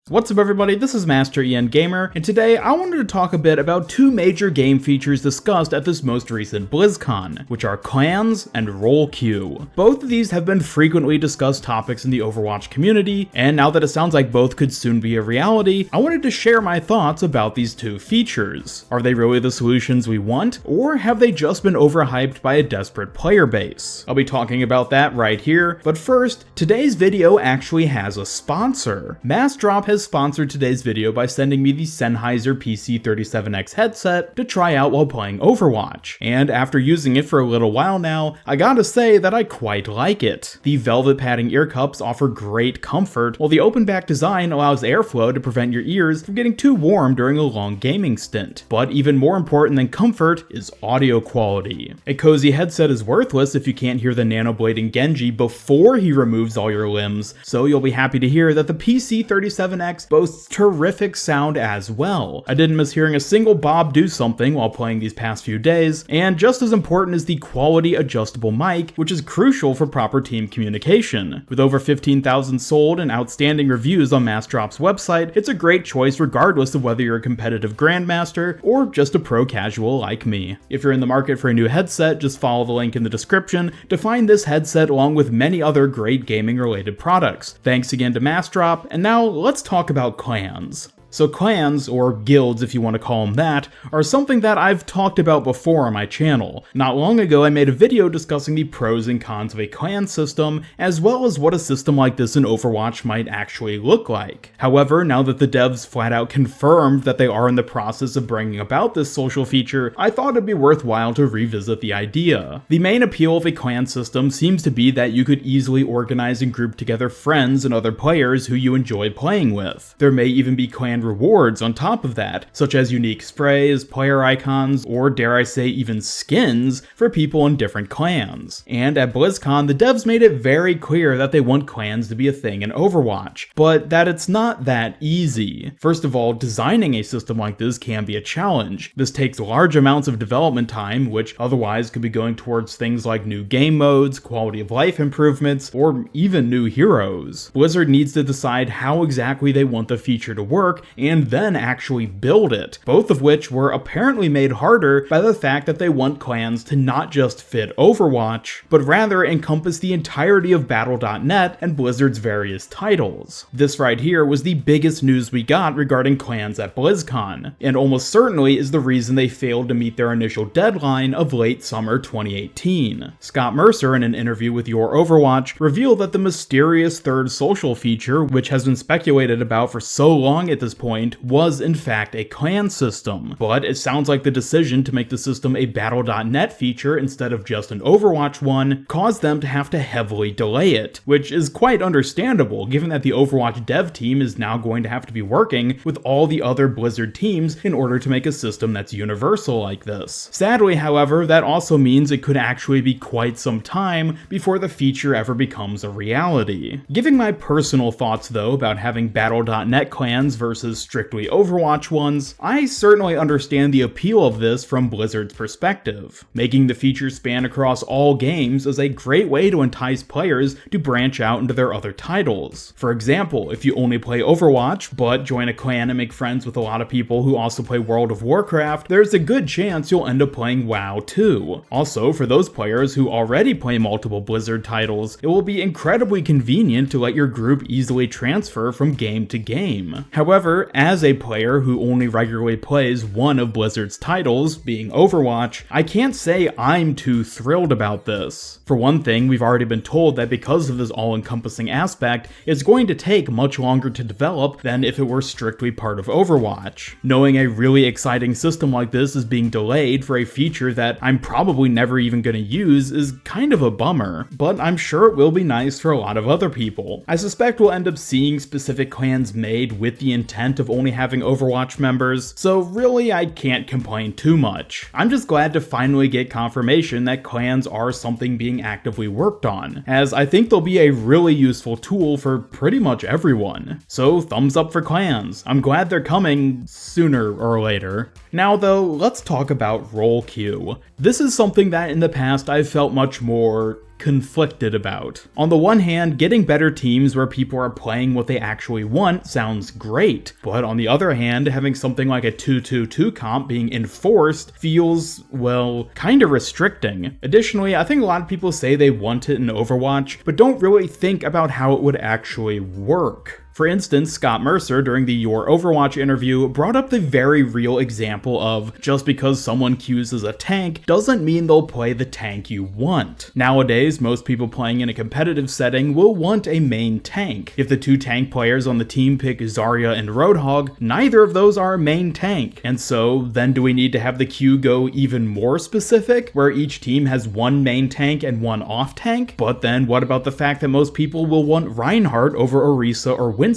What's up everybody, this is Master EN Gamer, and today I wanted to talk a bit about two major game features discussed at this most recent BlizzCon, which are clans and role queue. Both of these have been frequently discussed topics in the Overwatch community, and now that it sounds like both could soon be a reality, I wanted to share my thoughts about these two features. Are they really the solutions we want, or have they just been overhyped by a desperate player base? I'll be talking about that right here, but first, today's video actually has a sponsor. Massdrop has sponsored today's video by sending me the Sennheiser PC37X headset to try out while playing Overwatch, and after using it for a little while now, I gotta say that I quite like it. The velvet padding ear cups offer great comfort, while the open back design allows airflow to prevent your ears from getting too warm during a long gaming stint. But even more important than comfort is audio quality. A cozy headset is worthless if you can't hear the nanoblading Genji before he removes all your limbs, so you'll be happy to hear that the PC37X boasts terrific sound as well. I didn't miss hearing a single bob do something while playing these past few days, and just as important is the quality adjustable mic, which is crucial for proper team communication. With over 15,000 sold and outstanding reviews on Massdrop's website, it's a great choice regardless of whether you're a competitive grandmaster or just a pro casual like me. If you're in the market for a new headset, just follow the link in the description to find this headset along with many other great gaming related products. Thanks again to Massdrop, and now let's talk about clans. So clans, or guilds if you want to call them that, are something that I've talked about before on my channel. Not long ago I made a video discussing the pros and cons of a clan system, as well as what a system like this in Overwatch might actually look like. However, now that the devs flat out confirmed that they are in the process of bringing about this social feature, I thought it'd be worthwhile to revisit the idea. The main appeal of a clan system seems to be that you could easily organize and group together friends and other players who you enjoy playing with. There may even be clan rewards on top of that, such as unique sprays, player icons, or dare I say even skins for people in different clans. And at BlizzCon, the devs made it very clear that they want clans to be a thing in Overwatch, but that it's not that easy. First of all, designing a system like this can be a challenge. This takes large amounts of development time, which otherwise could be going towards things like new game modes, quality of life improvements, or even new heroes. Blizzard needs to decide how exactly they want the feature to work, and then actually build it, both of which were apparently made harder by the fact that they want clans to not just fit Overwatch, but rather encompass the entirety of Battle.net and Blizzard's various titles. This right here was the biggest news we got regarding clans at BlizzCon, and almost certainly is the reason they failed to meet their initial deadline of late summer 2018. Scott Mercer, in an interview with Your Overwatch, revealed that the mysterious third social feature, which has been speculated about for so long at this point, was in fact a clan system, but it sounds like the decision to make the system a Battle.net feature instead of just an Overwatch one caused them to have to heavily delay it, which is quite understandable given that the Overwatch dev team is now going to have to be working with all the other Blizzard teams in order to make a system that's universal like this. Sadly, however, that also means it could actually be quite some time before the feature ever becomes a reality. Giving my personal thoughts though about having Battle.net clans versus strictly Overwatch ones, I certainly understand the appeal of this from Blizzard's perspective. Making the feature span across all games is a great way to entice players to branch out into their other titles. For example, if you only play Overwatch, but join a clan and make friends with a lot of people who also play World of Warcraft, there's a good chance you'll end up playing WoW too. Also, for those players who already play multiple Blizzard titles, it will be incredibly convenient to let your group easily transfer from game to game. However, as a player who only regularly plays one of Blizzard's titles, being Overwatch, I can't say I'm too thrilled about this. For one thing, we've already been told that because of this all-encompassing aspect, it's going to take much longer to develop than if it were strictly part of Overwatch. Knowing a really exciting system like this is being delayed for a feature that I'm probably never even going to use is kind of a bummer, but I'm sure it will be nice for a lot of other people. I suspect we'll end up seeing specific clans made with the intent of only having Overwatch members, so really I can't complain too much. I'm just glad to finally get confirmation that clans are something being actively worked on, as I think they'll be a really useful tool for pretty much everyone. So thumbs up for clans. I'm glad they're coming sooner or later. Now though, let's talk about role queue. This is something that in the past I've felt much more conflicted about. On the one hand, getting better teams where people are playing what they actually want sounds great, but on the other hand, having something like a 2-2-2 comp being enforced feels, well, kinda restricting. Additionally, I think a lot of people say they want it in Overwatch, but don't really think about how it would actually work. For instance, Scott Mercer, during the Your Overwatch interview, brought up the very real example of just because someone queues as a tank doesn't mean they'll play the tank you want. Nowadays, most people playing in a competitive setting will want a main tank. If the two tank players on the team pick Zarya and Roadhog, neither of those are a main tank. And so, then do we need to have the queue go even more specific, where each team has one main tank and one off tank? But then what about the fact that most people will want Reinhardt over Orisa or Winston?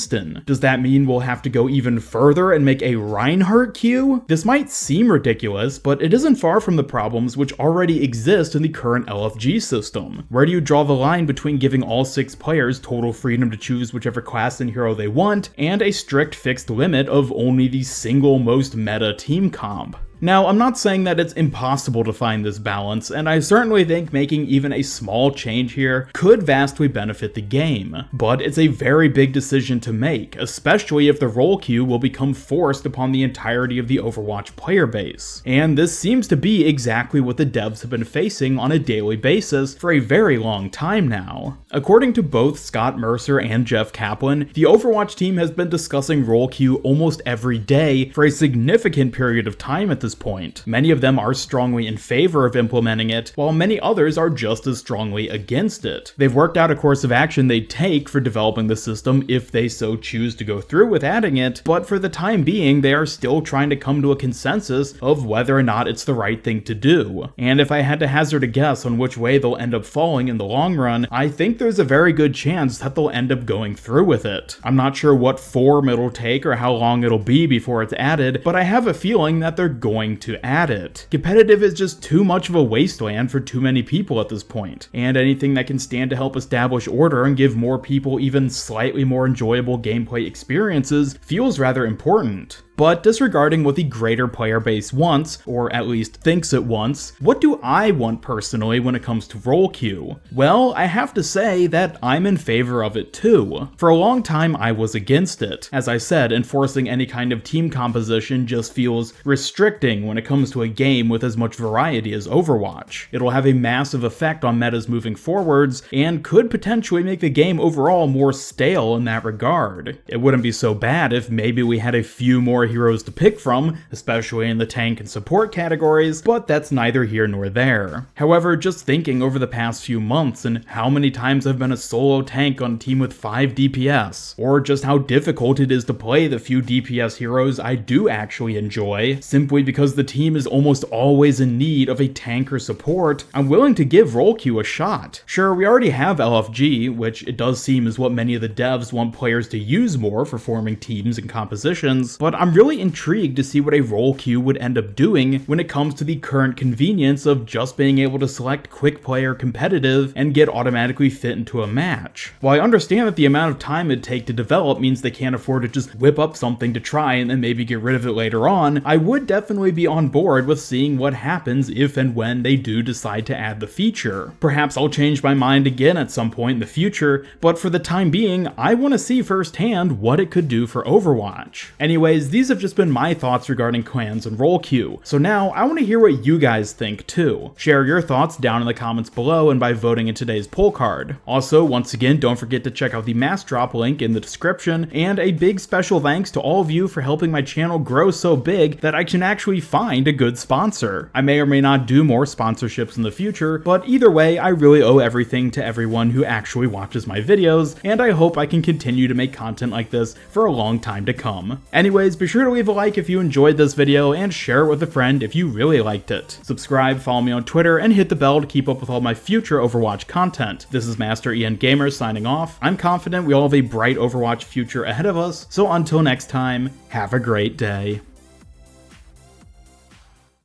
Does that mean we'll have to go even further and make a Reinhardt queue? This might seem ridiculous, but it isn't far from the problems which already exist in the current LFG system. Where do you draw the line between giving all 6 players total freedom to choose whichever class and hero they want, and a strict fixed limit of only the single most meta team comp? Now, I'm not saying that it's impossible to find this balance, and I certainly think making even a small change here could vastly benefit the game, but it's a very big decision to make, especially if the role queue will become forced upon the entirety of the Overwatch player base. And this seems to be exactly what the devs have been facing on a daily basis for a very long time now. According to both Scott Mercer and Jeff Kaplan, the Overwatch team has been discussing role queue almost every day for a significant period of time at this point. Many of them are strongly in favor of implementing it, while many others are just as strongly against it. They've worked out a course of action they'd take for developing the system if they so choose to go through with adding it, but for the time being, they are still trying to come to a consensus of whether or not it's the right thing to do. And if I had to hazard a guess on which way they'll end up falling in the long run, I think there's a very good chance that they'll end up going through with it. I'm not sure what form it'll take or how long it'll be before it's added, but I have a feeling that they're going to add it. Competitive is just too much of a wasteland for too many people at this point, and anything that can stand to help establish order and give more people even slightly more enjoyable gameplay experiences feels rather important. But disregarding what the greater player base wants, or at least thinks it wants, what do I want personally when it comes to role queue? Well, I have to say that I'm in favor of it too. For a long time I was against it. As I said, enforcing any kind of team composition just feels restricting when it comes to a game with as much variety as Overwatch. It'll have a massive effect on metas moving forwards, and could potentially make the game overall more stale in that regard. It wouldn't be so bad if maybe we had a few more heroes to pick from, especially in the tank and support categories, but that's neither here nor there. However, just thinking over the past few months and how many times I've been a solo tank on a team with 5 DPS, or just how difficult it is to play the few DPS heroes I do actually enjoy, simply because the team is almost always in need of a tank or support, I'm willing to give role queue a shot. Sure, we already have LFG, which it does seem is what many of the devs want players to use more for forming teams and compositions, but I'm really intrigued to see what a role queue would end up doing when it comes to the current convenience of just being able to select quick play or competitive and get automatically fit into a match. While I understand that the amount of time it'd take to develop means they can't afford to just whip up something to try and then maybe get rid of it later on, I would definitely be on board with seeing what happens if and when they do decide to add the feature. Perhaps I'll change my mind again at some point in the future, but for the time being, I want to see firsthand what it could do for Overwatch. Anyways, these have just been my thoughts regarding clans and role queue, so now I want to hear what you guys think too. Share your thoughts down in the comments below and by voting in today's poll card. Also, once again, don't forget to check out the mass drop link in the description, and a big special thanks to all of you for helping my channel grow so big that I can actually find a good sponsor. I may or may not do more sponsorships in the future, but either way, I really owe everything to everyone who actually watches my videos, and I hope I can continue to make content like this for a long time to come. Anyways, be sure to leave a like if you enjoyed this video, and share it with a friend if you really liked it. Subscribe, follow me on Twitter, and hit the bell to keep up with all my future Overwatch content. This is Master Ian Gamer signing off. I'm confident we all have a bright Overwatch future ahead of us, so until next time, have a great day.